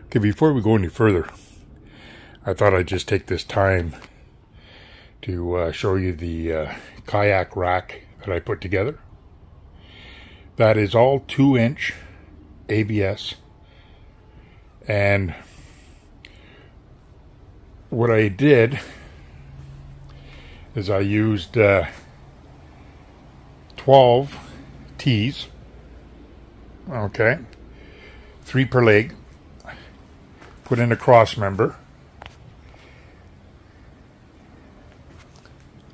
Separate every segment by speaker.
Speaker 1: Okay, before we go any further, I thought I'd just take this time to show you the kayak rack that I put together. That is all 2-inch ABS, and what I did is I used 12 T's, okay, 3 per leg, put in a cross member,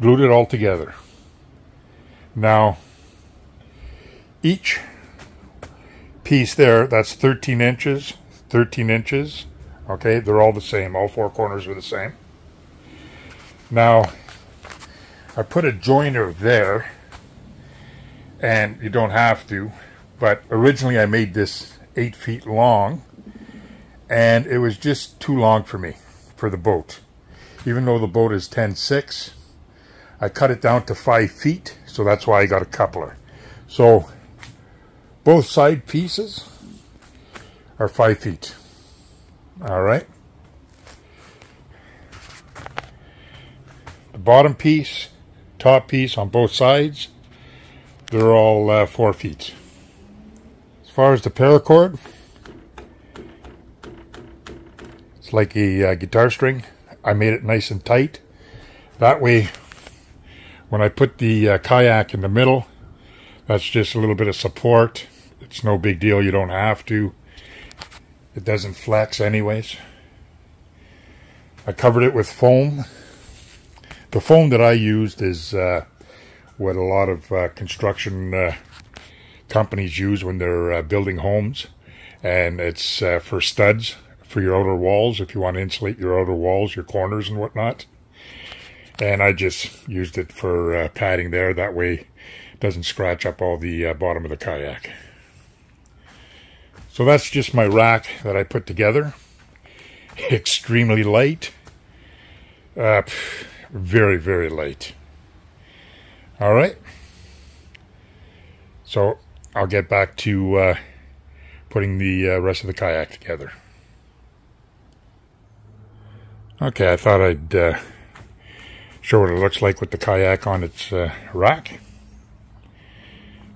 Speaker 1: glued it all together. Now, each piece there, that's 13 inches, okay, they're all the same, all 4 corners are the same. Now, I put a joiner there, and you don't have to, but originally I made this 8 feet long, and it was just too long for me, for the boat. Even though the boat is 10.6, I cut it down to 5 feet, so that's why I got a coupler. So, both side pieces are 5 feet. Alright. The bottom piece, top piece on both sides, they're all 4 feet. As far as the paracord, it's like a guitar string. I made it nice and tight. That way, when I put the kayak in the middle, that's just a little bit of support. It's no big deal. You don't have to. It doesn't flex anyways. I covered it with foam. The foam that I used is what a lot of construction companies use when they're building homes. And it's for studs, for your outer walls, if you want to insulate your outer walls, your corners and whatnot. And I just used it for padding there. That way it doesn't scratch up all the bottom of the kayak. So that's just my rack that I put together. Extremely light. Very, very light. Alright. So I'll get back to putting the rest of the kayak together. Okay, I thought I'd show what it looks like with the kayak on its rack.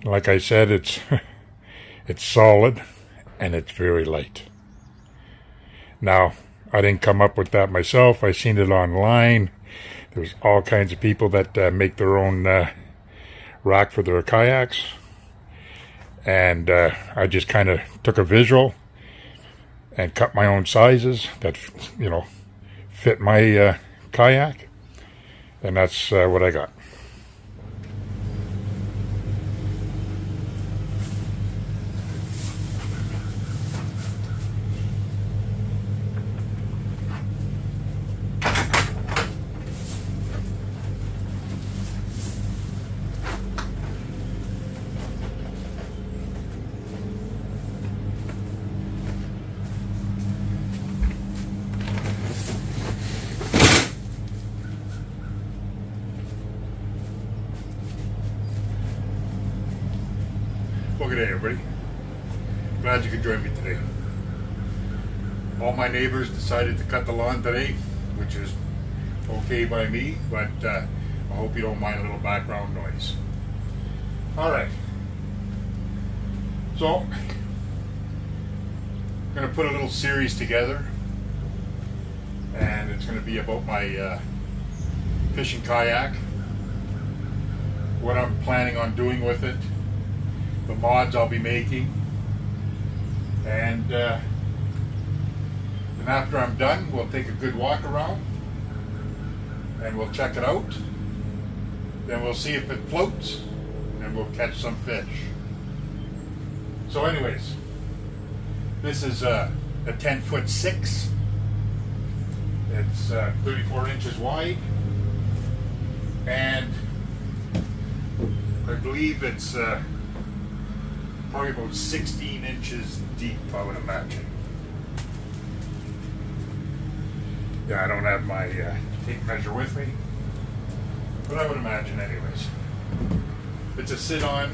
Speaker 1: Like I said, it's solid and it's very light. Now, I didn't come up with that myself. I seen it online. There's all kinds of people that make their own rack for their kayaks, and I just kind of took a visual and cut my own sizes that, you know, fit my kayak, and that's what I got. Well, good day, everybody. Glad you could join me today. All my neighbors decided to cut the lawn today, which is okay by me, but I hope you don't mind a little background noise. Alright. So, I'm going to put a little series together, and it's going to be about my fishing kayak, what I'm planning on doing with it, the mods I'll be making, and then after I'm done, we'll take a good walk around and we'll check it out. Then we'll see if it floats and we'll catch some fish. So anyways, this is a 10'6". It's 34 inches wide, and I believe it's probably about 16 inches deep, I would imagine. Yeah, I don't have my tape measure with me, but I would imagine anyways. It's a sit-on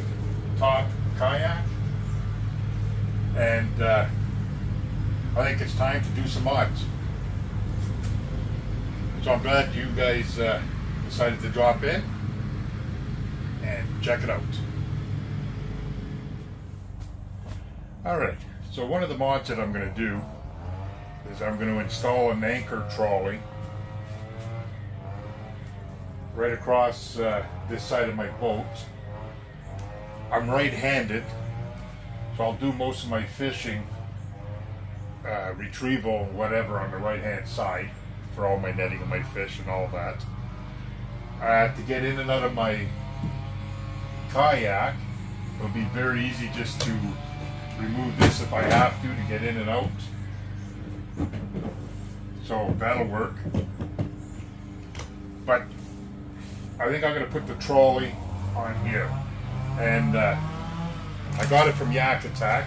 Speaker 1: top kayak, and I think it's time to do some mods. So I'm glad you guys decided to drop in and check it out. Alright, so one of the mods that I'm going to do is I'm going to install an anchor trolley right across this side of my boat. I'm right-handed, so I'll do most of my fishing, retrieval, whatever, on the right-hand side for all my netting and my fish and all that. To get in and out of my kayak, it'll be very easy just to remove this if I have to get in and out. So that'll work. But I think I'm going to put the trolley on here. And I got it from YakAttack.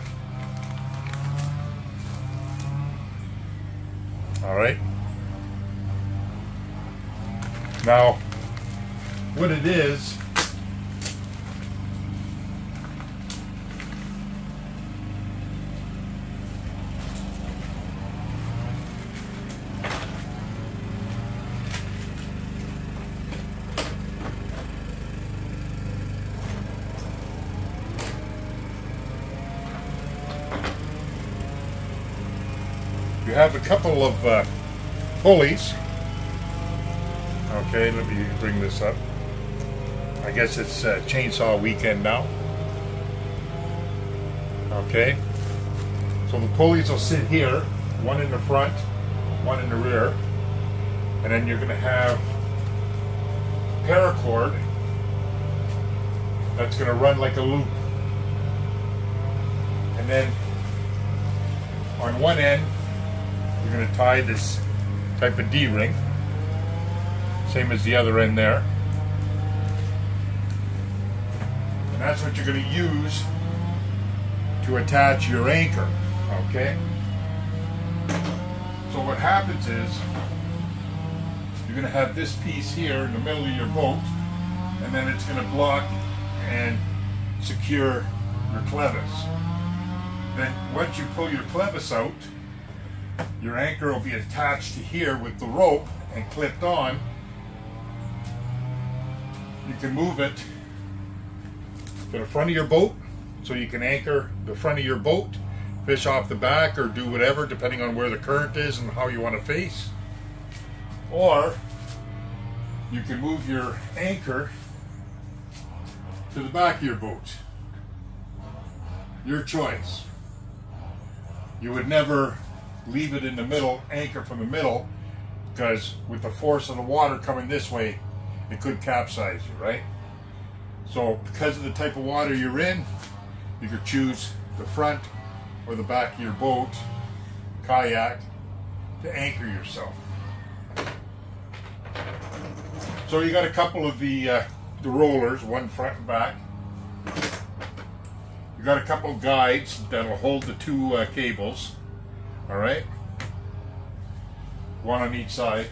Speaker 1: Alright. Now, what it is, you have a couple of pulleys. Okay, let me bring this up. I guess it's chainsaw weekend now. Okay, so the pulleys will sit here, one in the front, one in the rear, and then you're going to have paracord that's going to run like a loop. And then on one end, you're going to tie this type of D-ring, same as the other end there. And that's what you're going to use to attach your anchor, okay? So what happens is, you're going to have this piece here in the middle of your boat, and then it's going to block and secure your clevis. Then once you pull your clevis out, your anchor will be attached to here with the rope and clipped on. You can move it to the front of your boat, so you can anchor the front of your boat, fish off the back, or do whatever depending on where the current is and how you want to face. Or you can move your anchor to the back of your boat. Your choice. You would never leave it in the middle, anchor from the middle, because with the force of the water coming this way, it could capsize you, right? So because of the type of water you're in, you could choose the front or the back of your boat, kayak, to anchor yourself. So you got a couple of the rollers, one front and back. You got a couple of guides that'll hold the two cables. All right, one on each side.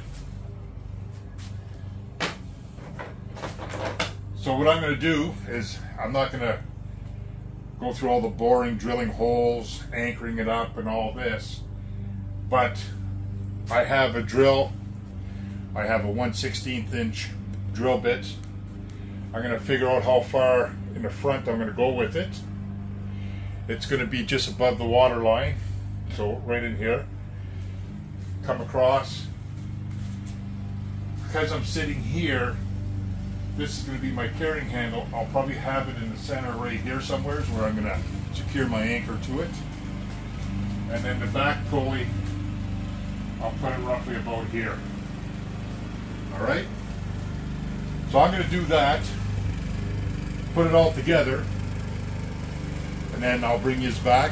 Speaker 1: So what I'm going to do is, I'm not going to go through all the boring, drilling holes, anchoring it up and all this, but I have a drill. I have a 1/16 inch drill bit. I'm going to figure out how far in the front I'm going to go with it. It's going to be just above the water line. So right in here, come across. Because I'm sitting here, this is going to be my carrying handle. I'll probably have it in the center right here somewhere where I'm going to secure my anchor to it. And then the back pulley, I'll put it roughly about here. Alright? So I'm going to do that, put it all together, and then I'll bring you back,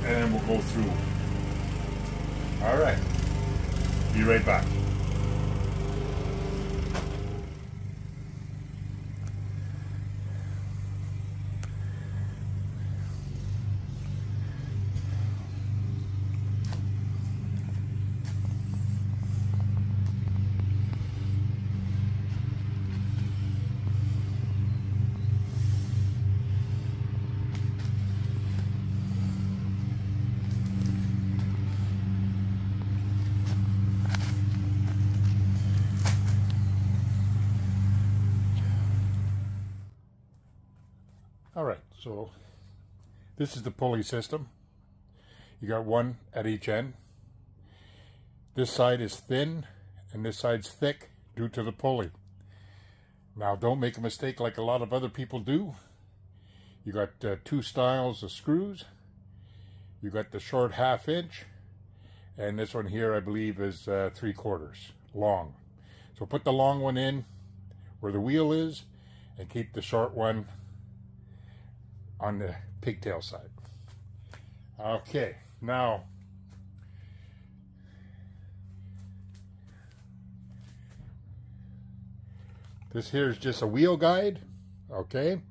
Speaker 1: and then we'll go through. Alright, be right back. Alright, so this is the pulley system. You got one at each end. This side is thin and this side's thick due to the pulley. Now don't make a mistake like a lot of other people do. You got two styles of screws. You got the short 1/2 inch, and this one here I believe is 3/4 long. So put the long one in where the wheel is and keep the short one on the pigtail side. Okay, now this here is just a wheel guide. Okay,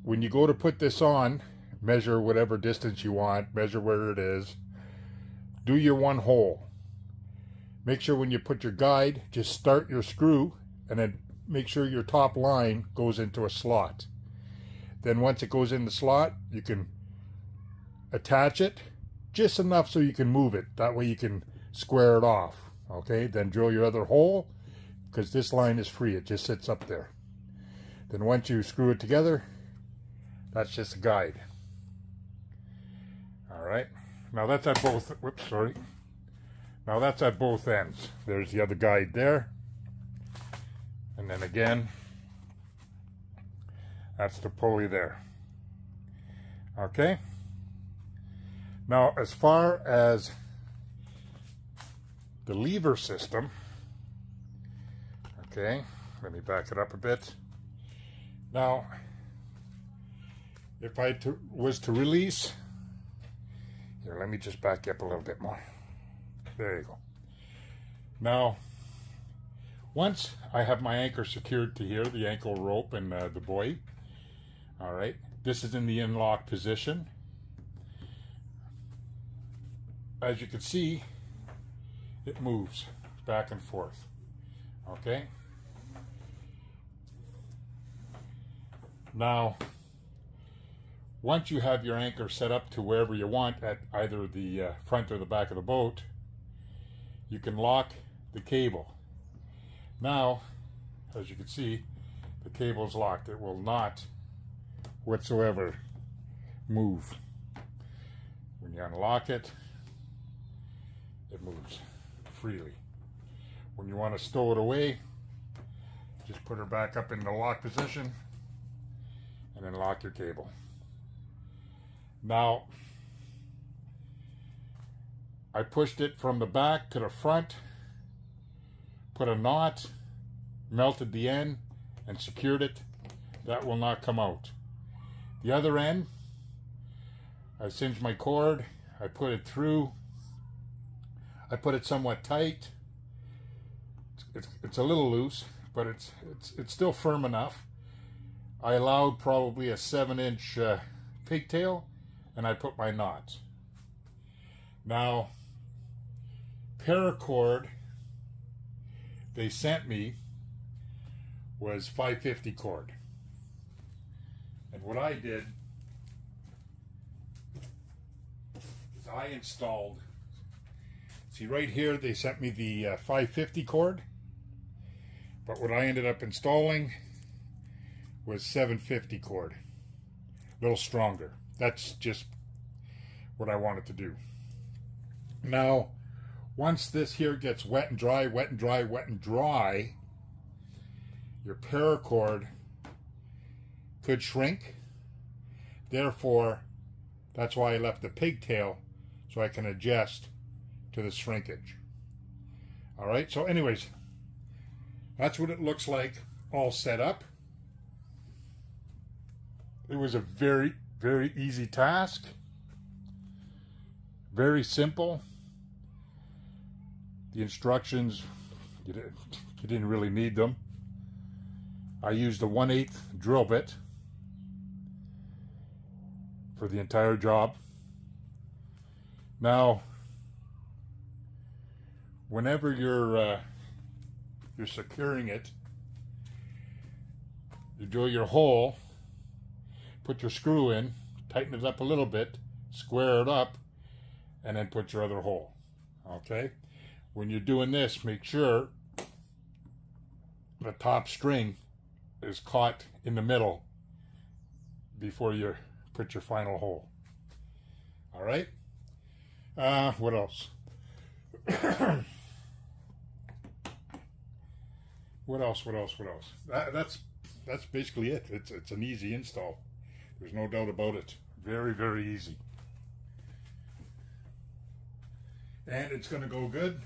Speaker 1: when you go to put this on, measure whatever distance you want, measure where it is, do your one hole. Make sure when you put your guide, just start your screw and then make sure your top line goes into a slot. Then once it goes in the slot, you can attach it just enough so you can move it. That way you can square it off. Okay, then drill your other hole, because this line is free. It just sits up there. Then once you screw it together, that's just a guide. Alright, now that's at both, whoops, sorry. Now that's at both ends. There's the other guide there. And then again, that's the pulley there. Okay. Now as far as the lever system, okay, let me back it up a bit. Now, if I was to release, here, let me just back up a little bit more. There you go. Now, once I have my anchor secured to here, the ankle rope and the buoy, all right, this is in the in-lock position. As you can see, it moves back and forth. Okay. Now, once you have your anchor set up to wherever you want at either the front or the back of the boat, you can lock the cable. Now, as you can see, the cable is locked. It will not whatsoever move. When you unlock it, it moves freely. When you want to stow it away, just put her back up in the lock position and then lock your cable. Now, I pushed it from the back to the front, put a knot, melted the end, and secured it. That will not come out. The other end, I cinched my cord, I put it through, I put it somewhat tight. It's a little loose, but it's still firm enough. I allowed probably a 7-inch pigtail, and I put my knots. Now, paracord they sent me was 550 cord. And what I did is I installed, see right here they sent me the 550 cord, but what I ended up installing was 750 cord, a little stronger. That's just what I wanted to do. Now, once this here gets wet and dry, wet and dry, wet and dry, your paracord could shrink. Therefore, that's why I left the pigtail, so I can adjust to the shrinkage. All right, so anyways, that's what it looks like all set up. It was a very, very easy task. Very simple. The instructions, you didn't really need them. I used a 1/8 drill bit for the entire job. Now, whenever you're securing it, you drill your hole, put your screw in, tighten it up a little bit, square it up, and then put your other hole. Okay? When you're doing this, make sure the top string is caught in the middle before you put your final hole. All right. What else? What else? That's basically it. It's an easy install. There's no doubt about it. Very, very easy. And it's going to go good,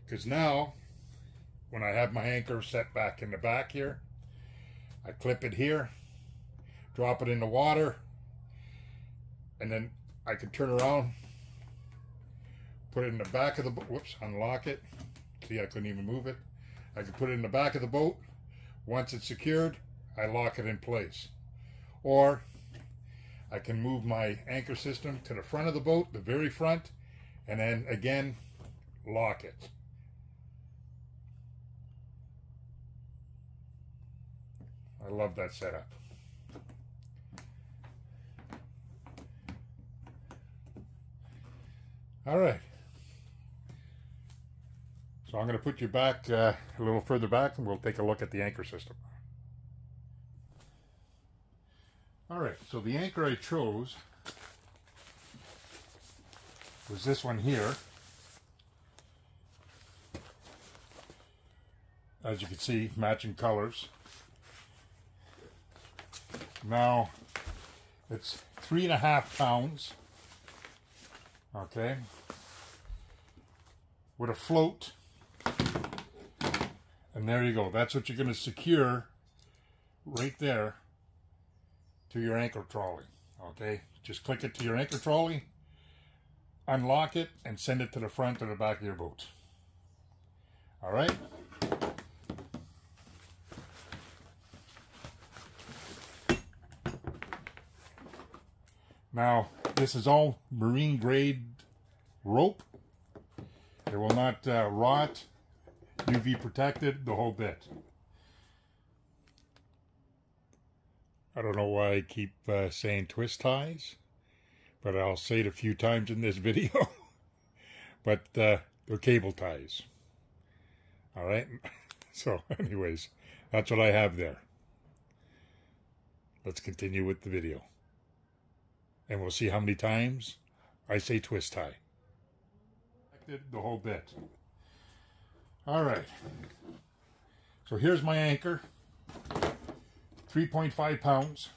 Speaker 1: because now when I have my anchor set back in the back here, I clip it here, drop it in the water, and then I can turn around, put it in the back of the boat. Whoops, unlock it. See, I couldn't even move it. I can put it in the back of the boat. Once it's secured, I lock it in place. Or I can move my anchor system to the front of the boat, the very front, and then again lock it. I love that setup. All right. So I'm going to put you back a little further back, and we'll take a look at the anchor system. All right, so the anchor I chose was this one here. As you can see, matching colors. Now, it's 3.5 pounds, okay, with a float, and there you go. That's what you're going to secure right there to your anchor trolley, okay? Just click it to your anchor trolley, unlock it, and send it to the front or the back of your boat. All right? Now, this is all marine grade rope. It will not rot, UV protected, the whole bit. I don't know why I keep saying twist ties, but I'll say it a few times in this video. But they're cable ties. All right? So anyways, that's what I have there. Let's continue with the video. And we'll see how many times I say twist tie. The whole bit. All right. So here's my anchor. 3.5 pounds.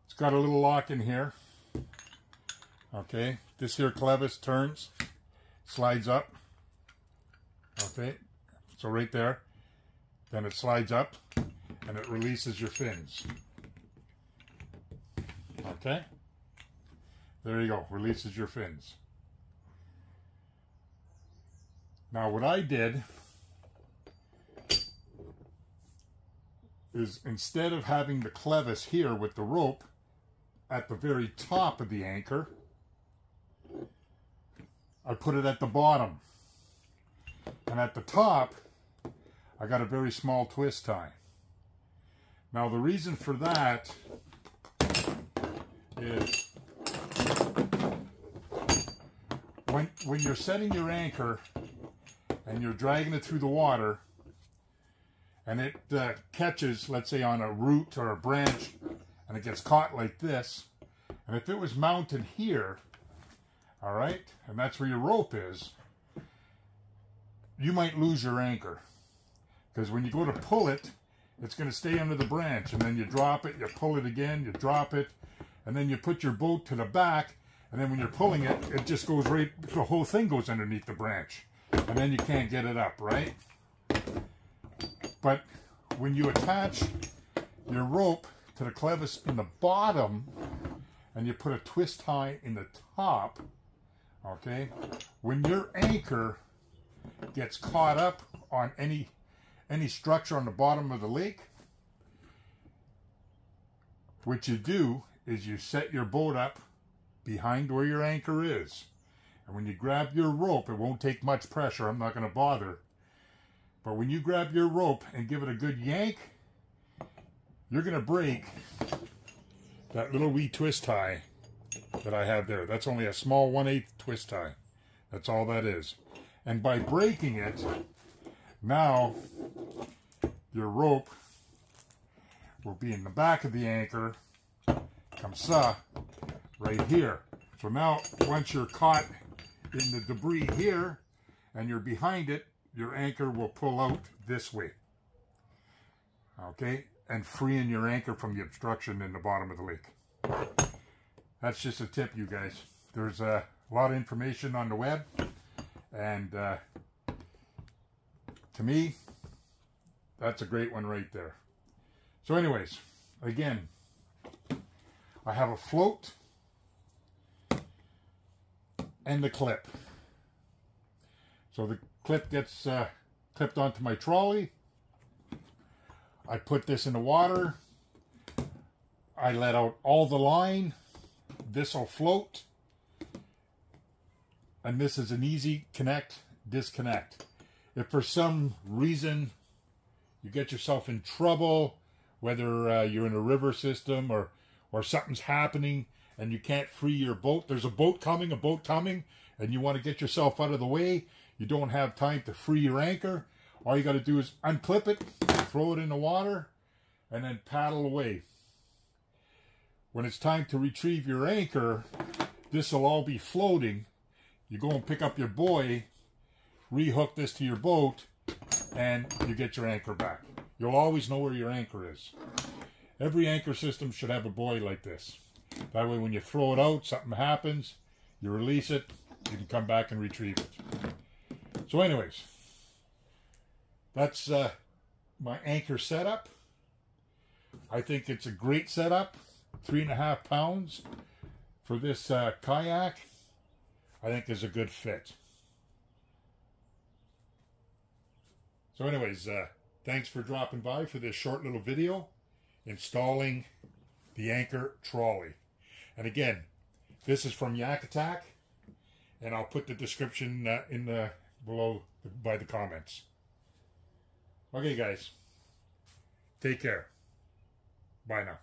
Speaker 1: It's got a little lock in here. Okay. This here clevis turns, slides up. Okay. So right there. Then it slides up and it releases your fins. Okay, there you go, releases your fins. Now what I did is, instead of having the clevis here with the rope at the very top of the anchor, I put it at the bottom. And at the top, I got a very small twist tie. Now the reason for that is when you're setting your anchor and you're dragging it through the water and it catches, let's say, on a root or a branch, and it gets caught like this, and if it was mounted here, all right, and that's where your rope is, you might lose your anchor, because when you go to pull it, it's going to stay under the branch, and then you drop it, you pull it again, you drop it, and then you put your boat to the back, and then when you're pulling it, it just goes right, the whole thing goes underneath the branch, and then you can't get it up, right? But when you attach your rope to the clevis in the bottom, and you put a twist tie in the top, okay, when your anchor gets caught up on any structure on the bottom of the lake, what you do is you set your boat up behind where your anchor is. And when you grab your rope, it won't take much pressure, I'm not going to bother. But when you grab your rope and give it a good yank, you're going to break that little wee twist tie that I have there. That's only a small 1/8 twist tie. That's all that is. And by breaking it, now your rope will be in the back of the anchor, comme ça, right here. So now, once you're caught in the debris here, and you're behind it, your anchor will pull out this way. Okay? And freeing your anchor from the obstruction in the bottom of the lake. That's just a tip, you guys. There's a lot of information on the web, and to me, that's a great one right there. So anyways, again, I have a float and the clip. So the clip gets clipped onto my trolley. I put this in the water. I let out all the line. This will float. And this is an easy connect, disconnect. If for some reason you get yourself in trouble, whether you're in a river system or something's happening and you can't free your boat, there's a boat coming, and you want to get yourself out of the way, you don't have time to free your anchor, all you got to do is unclip it, throw it in the water, and then paddle away. When it's time to retrieve your anchor, this will all be floating. You go and pick up your buoy, rehook this to your boat, and you get your anchor back. You'll always know where your anchor is. Every anchor system should have a buoy like this. That way when you throw it out, something happens, you release it, you can come back and retrieve it. So anyways, that's my anchor setup. I think it's a great setup. 3.5 pounds for this kayak, I think is a good fit. So anyways, thanks for dropping by for this short little video installing the anchor trolley. And again, this is from YakAttack, and I'll put the description in the below by the comments. Okay guys, take care. Bye now.